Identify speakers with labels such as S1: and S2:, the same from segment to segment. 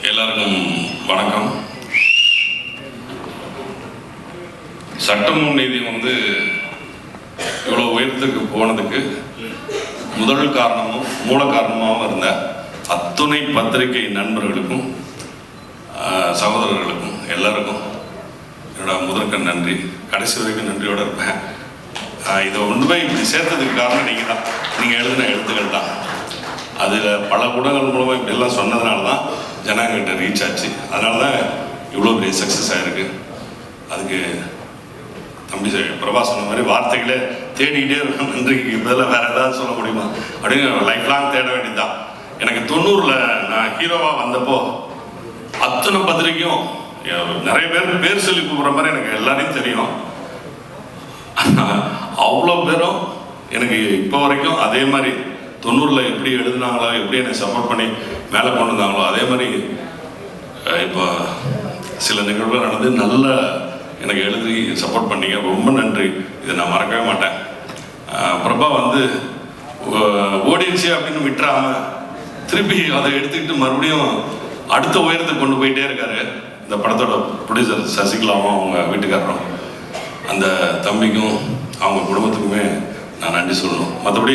S1: எல்லாருக்கும் வணக்கம். சட்டமும் நீதி இவ்வளோ உயரத்துக்கு போனதுக்கு முதல் காரணமும் மூல காரணமாகவும் இருந்த அத்துணை பத்திரிகை நண்பர்களுக்கும் சகோதரர்களுக்கும் எல்லாருக்கும் என்னோட முதற்க நன்றி. கடைசி வரைக்கும் நன்றியோடு இருப்பேன். இதை ஒன்று போய் இப்படி சேர்த்ததுக்கு காரணம் நீங்கள் தான். நீங்கள் எழுதின எழுத்துக்கள் தான். அதில் பல குணங்கள் மூலமாக இப்படிலாம் சொன்னதுனால தான் ஜனங்கிட்ட ரீச் ஆச்சு. அதனால தான் இவ்வளோ பெரிய சக்ஸஸ் ஆகிருக்கு. அதுக்கு தம்பி பிரபா சொன்ன மாதிரி வார்த்தைகளே தேடிக்கிட்டே இருக்கணும். நன்றிக்கு பதிலாக வேறு ஏதாவது சொல்ல முடியுமா அப்படின்னு லைஃப் லாங் தேட வேண்டியதுதான். எனக்கு 90 நான் ஹீரோவாக வந்தப்போ அத்தனை பத்திரிக்கையும் நிறைய பேர் சொல்லி கூப்பிட்ற மாதிரி எனக்கு எல்லாரையும் தெரியும். அவ்வளோ பேரும் எனக்கு இப்போ வரைக்கும் அதே மாதிரி 90 எப்படி எழுதுனாங்களோ, எப்படி என்னை சப்போர்ட் பண்ணி மேலே கொண்டு வந்தாங்களோ, அதே மாதிரி இப்போ சில நிகழ்வுகள் நடந்து நல்ல எனக்கு எழுதி சப்போர்ட் பண்ணிங்க. ரொம்ப நன்றி. இதை நான் மறக்கவே மாட்டேன். பிரபா ஓடிடுச்சு அப்படின்னு விட்டுறாமல் திருப்பி அதை எடுத்துக்கிட்டு மறுபடியும் அடுத்த உயரத்துக்கு கொண்டு போயிட்டே இருக்காரு. இந்த படத்தோட ப்ரொடியூசர் சசிகலாவும் அவங்க வீட்டுக்காரரும் அந்த தம்பிக்கும் அவங்க குடும்பத்துக்குமே நான் நன்றி சொல்லணும். மற்றபடி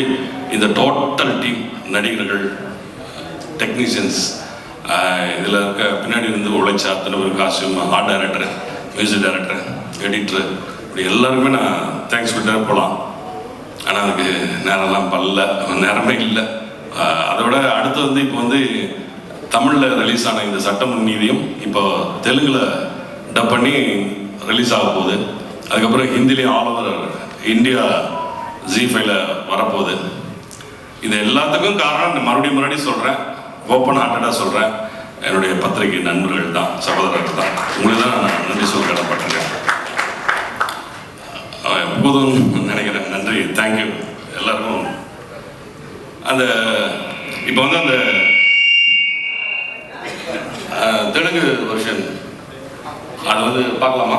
S1: இந்த டோட்டல் டீம் நடிகர்கள், டெக்னீஷியன்ஸ், இதில் இருக்க பின்னாடி உழைச்ச அத்தனை பேர், costume, art director, music director, editor, இப்படி எல்லாருக்குமே நான் தேங்க்ஸ் பண்ணிட்டே போகலாம். ஆனால் அதுக்கு நேரமே இல்லை. அதை விட அடுத்து இப்போ தமிழில் ரிலீஸ் ஆன இந்த சட்டமும் நீதியும் இப்போ தெலுங்கில் டப் பண்ணி ரிலீஸ் ஆக போகுது. அதுக்கப்புறம் ஹிந்திலையும் ஆல் ஓவர் இந்தியா ஜி5ல வரப்போகுது. இது எல்லாத்துக்கும் காரணம் மறுபடியும் சொல்கிறேன், ஓப்பன் ஹார்ட்டடாக சொல்கிறேன், என்னுடைய பத்திரிகை நண்பர்கள் தான், சகோதரர்கள் தான். உங்களுக்கு தான் நான் நன்றி சொல்ல கடப்பட்டிருக்கேன். எப்போதும் நினைக்கிறேன். நன்றி, தேங்க்யூ எல்லாருக்கும். அந்த இப்போ அந்த தெலுங்கு வெர்ஷன் அது பார்க்கலாமா?